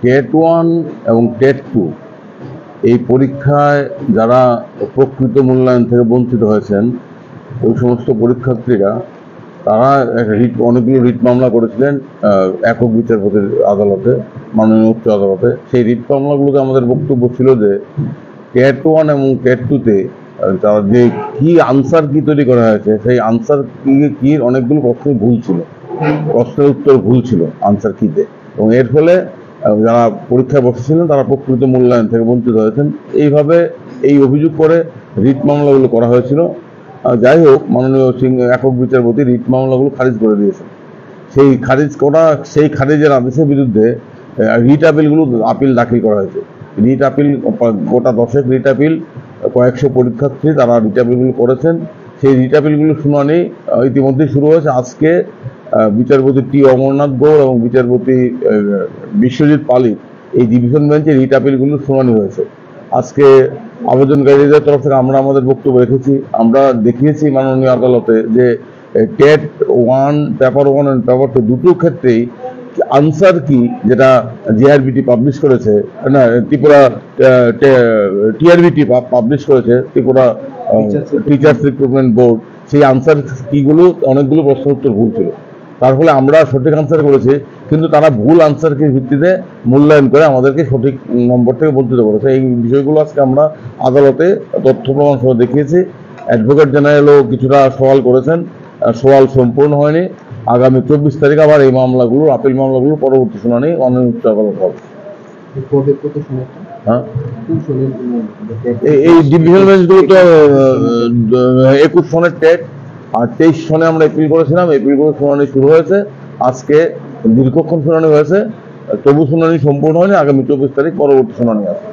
TET 1 এবং TET 2 এই পরীক্ষায় যারা প্রকৃত মূল্যায়ন থেকে বঞ্চিত হয়েছেন ওই সমস্ত পরীক্ষার্থীরা তারা অনেকগুলো রিট মামলা করেছিলেন একক বিচারপতির আদালতে, মাননীয় উচ্চ আদালতে। সেই রিট মামলাগুলোতে আমাদের বক্তব্য ছিল যে টেট 1 এবং টেট 2-তে তার যে কি আনসার কি তৈরি করা হয়েছে সেই আনসার কি অনেকগুলো প্রশ্ন ভুল ছিল, প্রশ্নের উত্তর ভুল ছিল আনসার কিতে, এবং এর ফলে যারা পরীক্ষায় বসেছিলেন তারা প্রকৃত মূল্যায়ন থেকে বঞ্চিত হয়েছেন। এইভাবে এই অভিযোগ করে রিট মামলাগুলো করা হয়েছিল। যাই হোক, মাননীয় একক বিচারপতি রিট মামলাগুলো খারিজ করে দিয়েছেন। সেই খারিজের আদেশের বিরুদ্ধে রিট আপিল দাখিল করা হয়েছে। রিট আপিল গোটা 10 রিট আপিল, কয়েকশো পরীক্ষার্থী তারা রিট আপিলগুলো করেছেন। সেই রিট আপিলগুলোর শুনানি ইতিমধ্যেই শুরু হয়েছে। আজকে বিচারপতি টি অমরনাথ গৌড় এবং বিচারপতি বিশ্বজিৎ পালিত এই ডিভিশন বেঞ্চে রিট আপিলগুলোর শুনানি হয়েছে। আজকে আবেদনকারীদের তরফ থেকে আমরা আমাদের বক্তব্য রেখেছি। আমরা দেখিয়েছি মাননীয় আদালতে যে টেট 1, পেপার 1 এবং পেপার 2 দুটো ক্ষেত্রেই আনসার কি যেটা জিআরবিটি পাবলিশ করেছে, না ত্রিপুরা টিআরবিটি পাবলিশ করেছে, ত্রিপুরা টিচার্স রিক্রুটমেন্ট বোর্ড, সেই আনসার কিগুলো অনেকগুলো প্রশ্ন উত্তর ভুল ছিল। তার ফলে আমরা সঠিক আনসার করেছি, কিন্তু তারা ভুল আনসারকে ভিত্তিতে মূল্যায়ন করে আমাদেরকে সঠিক নম্বর থেকে বঞ্চিত করেছে। এই বিষয়গুলো আজকে আমরা আদালতে তথ্য প্রমাণ সহ দেখিয়েছি। অ্যাডভোকেট জেনারেলও কিছুটা সওয়াল করেছেন, সওয়াল সম্পূর্ণ হয়নি। আগামী 24 তারিখ আবার এই মামলাগুলো, আপিল মামলাগুলো পরবর্তী শুনানি মাননীয় উচ্চ আদালত হবে। এই ডিভিশন বেঞ্চগুলো তো 21 সনের টেট আর 23 সনে আমরা এপিল করেছিলাম। এপিল করে শুনানি শুরু হয়েছে। আজকে দীর্ঘক্ষণ শুনানি হয়েছে, তবু শুনানি সম্পূর্ণ হয়নি। আগামী 24 তারিখ পরবর্তী শুনানি আছে।